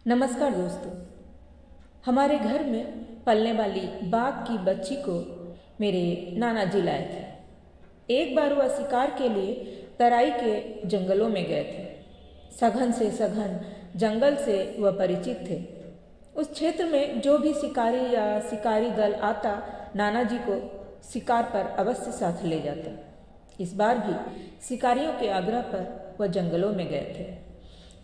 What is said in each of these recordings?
नमस्कार दोस्तों। हमारे घर में पलने वाली बाघ की बच्ची को मेरे नाना जी लाए थे। एक बार वह शिकार के लिए तराई के जंगलों में गए थे। सघन से सघन जंगल से वह परिचित थे। उस क्षेत्र में जो भी शिकारी या शिकारी दल आता, नाना जी को शिकार पर अवश्य साथ ले जाता। इस बार भी शिकारियों के आग्रह पर वह जंगलों में गए थे।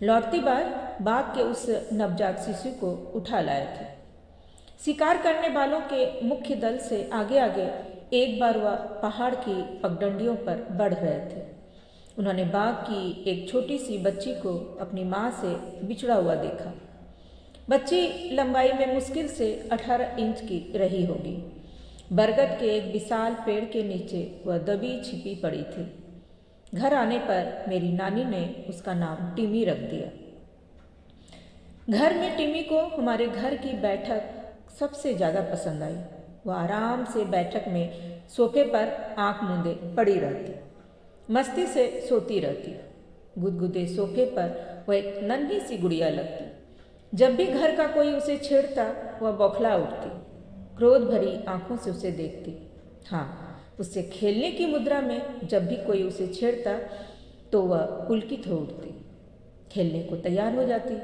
लौटती बार बाघ के उस नवजात शिशु को उठा लाए थे। शिकार करने वालों के मुख्य दल से आगे आगे एक बार वह पहाड़ की पगडंडियों पर बढ़ रहे थे। उन्होंने बाघ की एक छोटी सी बच्ची को अपनी माँ से बिछड़ा हुआ देखा। बच्ची लंबाई में मुश्किल से 18 इंच की रही होगी। बरगद के एक विशाल पेड़ के नीचे वह दबी छिपी पड़ी थी। घर आने पर मेरी नानी ने उसका नाम टिमी रख दिया। घर में टिमी को हमारे घर की बैठक सबसे ज़्यादा पसंद आई। वह आराम से बैठक में सोफे पर आंख मूंदे पड़ी रहती, मस्ती से सोती रहती। गुदगुदे सोफे पर वह एक नन्ही सी गुड़िया लगती। जब भी घर का कोई उसे छेड़ता वह बौखला उठती, क्रोध भरी आंखों से उसे देखती। हाँ, उससे खेलने की मुद्रा में जब भी कोई उसे छेड़ता तो वह पुलकित हो उठती, खेलने को तैयार हो जाती।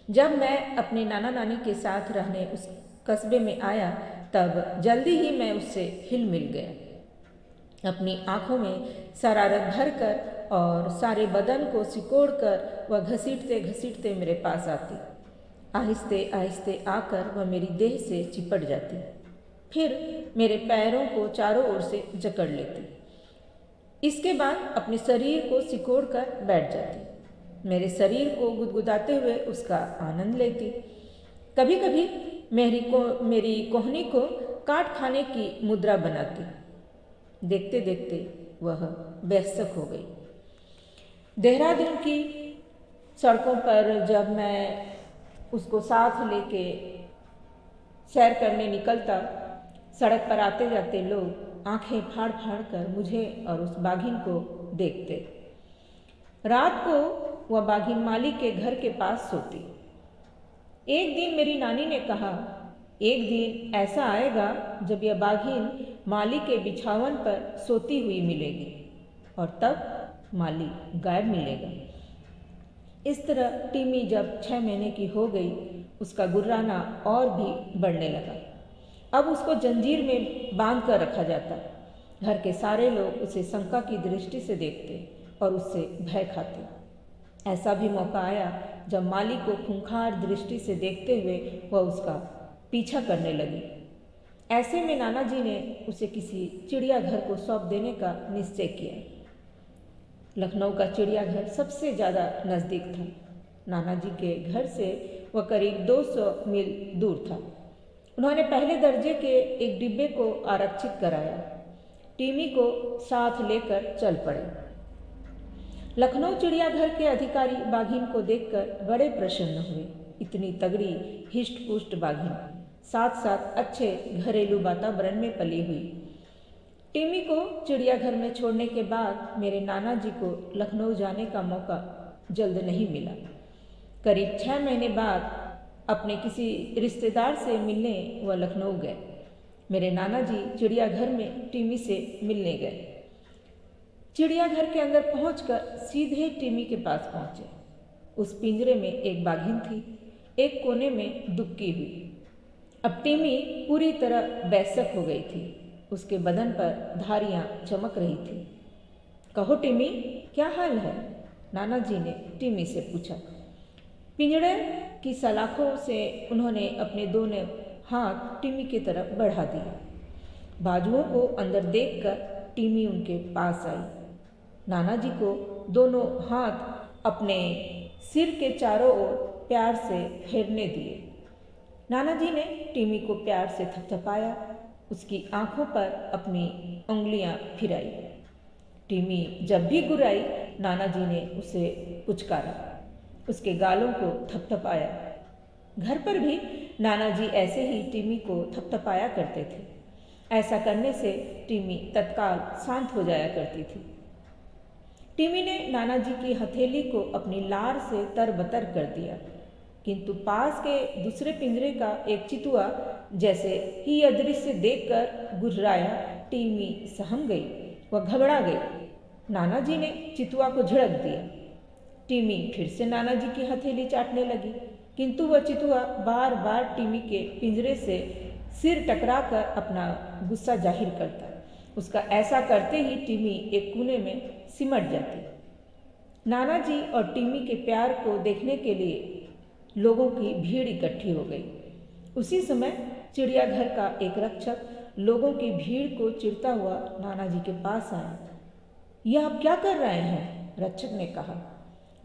जब मैं अपने नाना नानी के साथ रहने उस कस्बे में आया तब जल्दी ही मैं उससे हिल मिल गया। अपनी आंखों में शरारत भरकर और सारे बदन को सिकोड़कर वह घसीटते घसीटते मेरे पास आती। आहिस्ते आहिस्ते आकर वह मेरी देह से चिपट जाती, फिर मेरे पैरों को चारों ओर से जकड़ लेती। इसके बाद अपने शरीर को सिकोड़ कर बैठ जाती। मेरे शरीर को गुदगुदाते हुए उसका आनंद लेती। कभी कभी मेरी कोहनी को काट खाने की मुद्रा बनाती। देखते देखते वह बेशक हो गई। देहरादून की सड़कों पर जब मैं उसको साथ लेके सैर करने निकलता, सड़क पर आते जाते लोग आंखें फाड़ फाड़ कर मुझे और उस बाघिन को देखते। रात को वह बाघिन माली के घर के पास सोती। एक दिन मेरी नानी ने कहा, एक दिन ऐसा आएगा जब यह बाघिन माली के बिछावन पर सोती हुई मिलेगी और तब माली गायब मिलेगा। इस तरह टिमी जब 6 महीने की हो गई, उसका गुर्राना और भी बढ़ने लगा। अब उसको जंजीर में बांध कर रखा जाता। घर के सारे लोग उसे शंका की दृष्टि से देखते और उससे भय खाते। ऐसा भी मौका आया जब माली को खूंखार दृष्टि से देखते हुए वह उसका पीछा करने लगी। ऐसे में नाना जी ने उसे किसी चिड़ियाघर को सौंप देने का निश्चय किया। लखनऊ का चिड़ियाघर सबसे ज़्यादा नज़दीक था। नाना जी के घर से वह करीब 200 मील दूर था। उन्होंने पहले दर्जे के एक डिब्बे को आरक्षित कराया। टिमी को साथ लेकर चल पड़े। लखनऊ चिड़ियाघर के अधिकारी बाघिन को देखकर बड़े प्रसन्न हुए। इतनी तगड़ी हिष्ट पुष्ट बाघिन, साथ साथ अच्छे घरेलू वातावरण में पली हुई। टिमी को चिड़ियाघर में छोड़ने के बाद मेरे नाना जी को लखनऊ जाने का मौका जल्द नहीं मिला। करीब 6 महीने बाद अपने किसी रिश्तेदार से मिलने वह लखनऊ गए। मेरे नाना जी चिड़ियाघर में टिमी से मिलने गए। चिड़ियाघर के अंदर पहुंचकर सीधे टिमी के पास पहुंचे। उस पिंजरे में एक बाघिन थी, एक कोने में दुबकी हुई। अब टिमी पूरी तरह बेशक हो गई थी। उसके बदन पर धारियां चमक रही थी। कहो टिमी, क्या हाल है? नाना जी ने टिमी से पूछा। पिंजरे की सलाखों से उन्होंने अपने दोनों हाथ टिमी की तरफ बढ़ा दिए। बाजुओं को अंदर देखकर टिमी उनके पास आई। नाना जी को दोनों हाथ अपने सिर के चारों ओर प्यार से फेरने दिए। नाना जी ने टिमी को प्यार से थपथपाया, उसकी आंखों पर अपनी उंगलियां फिराई। टिमी जब भी गुर्राई, नाना जी ने उसे पुचकारा, उसके गालों को थपथपाया। घर पर भी नाना जी ऐसे ही टिमी को थपथपाया करते थे। ऐसा करने से टिमी तत्काल शांत हो जाया करती थी। टिमी ने नाना जी की हथेली को अपनी लार से तरबतर कर दिया। किंतु पास के दूसरे पिंजरे का एक चितुआ जैसे ही यह दृश्य देखकर गुर्राया। टिमी सहम गई, वह घबरा गई। नाना जी ने चितुआ को झड़क दिया। टिमी फिर से नाना जी की हथेली चाटने लगी, किंतु वह चितुआ बार बार टिमी के पिंजरे से सिर टकराकर अपना गुस्सा जाहिर करता। उसका ऐसा करते ही टिमी एक कोने में सिमट जाती। नाना जी और टिमी के प्यार को देखने के लिए लोगों की भीड़ इकट्ठी हो गई। उसी समय चिड़ियाघर का एक रक्षक लोगों की भीड़ को चिढ़ता हुआ नाना जी के पास आया। यह आप क्या कर रहे हैं? रक्षक ने कहा।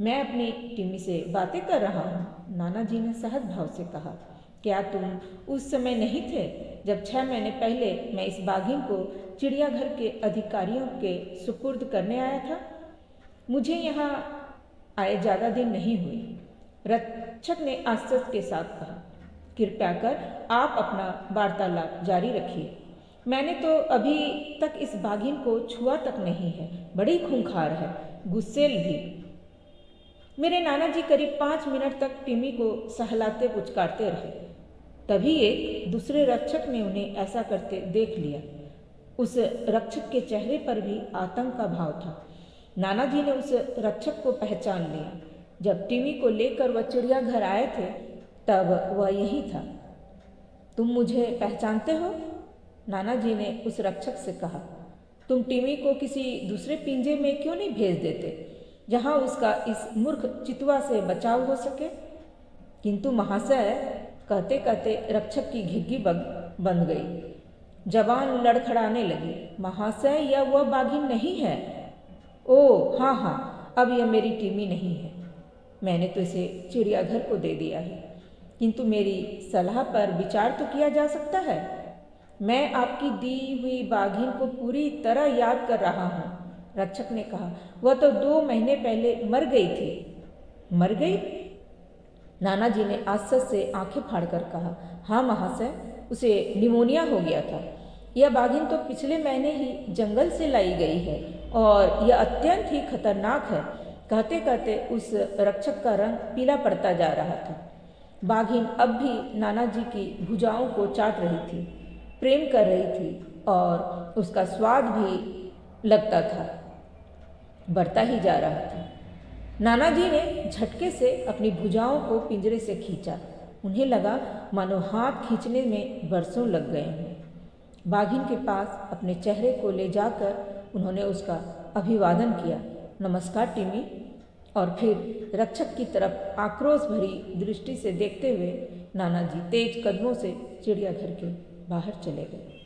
मैं अपनी टिमी से बातें कर रहा हूँ, नाना जी ने सहज भाव से कहा। क्या तुम उस समय नहीं थे जब 6 महीने पहले मैं इस बाघिन को चिड़ियाघर के अधिकारियों के सुपुर्द करने आया था? मुझे यहाँ आए ज़्यादा दिन नहीं हुए, रक्षक ने आश्चर्य के साथ कहा। कृपया कर आप अपना वार्तालाप जारी रखिए। मैंने तो अभी तक इस बाघिन को छुआ तक नहीं है, बड़ी खूंखार है, गुस्सेल भी। मेरे नाना जी करीब 5 मिनट तक टिमी को सहलाते पुचकारते रहे। तभी एक दूसरे रक्षक ने उन्हें ऐसा करते देख लिया। उस रक्षक के चेहरे पर भी आतंक का भाव था। नाना जी ने उस रक्षक को पहचान लिया। जब टिमी को लेकर वह चिड़ियाघर आए थे तब वह यही था। तुम मुझे पहचानते हो? नाना जी ने उस रक्षक से कहा। तुम टिमी को किसी दूसरे पिंजरे में क्यों नहीं भेज देते जहां उसका इस मूर्ख चितुआ से बचाव हो सके? किंतु महाशय, कहते कहते रक्षक की घिघी बंद गई। जवान लड़खड़ाने लगी। महाशय, यह वह बाघिन नहीं है। ओह हाँ हाँ, अब यह मेरी टिमी नहीं है। मैंने तो इसे चिड़ियाघर को दे दिया है, किंतु मेरी सलाह पर विचार तो किया जा सकता है। मैं आपकी दी हुई बाघिन को पूरी तरह याद कर रहा हूँ, रक्षक ने कहा। वह तो 2 महीने पहले मर गई थी। मर गई? नाना जी ने आश्चर्य से आंखें फाड़कर कहा। हाँ महाशय, उसे निमोनिया हो गया था। यह बाघिन तो पिछले महीने ही जंगल से लाई गई है और यह अत्यंत ही खतरनाक है। कहते कहते उस रक्षक का रंग पीला पड़ता जा रहा था। बाघिन अब भी नाना जी की भुजाओं को चाट रही थी, प्रेम कर रही थी और उसका स्वाद भी लगता था, बढ़ता ही जा रहा था। नाना जी ने झटके से अपनी भुजाओं को पिंजरे से खींचा। उन्हें लगा मानो हाथ खींचने में बरसों लग गए हैं। बाघिन के पास अपने चेहरे को ले जाकर उन्होंने उसका अभिवादन किया। नमस्कार टिमी। और फिर रक्षक की तरफ आक्रोश भरी दृष्टि से देखते हुए नाना जी तेज कदमों से चिड़ियाघर के बाहर चले गए।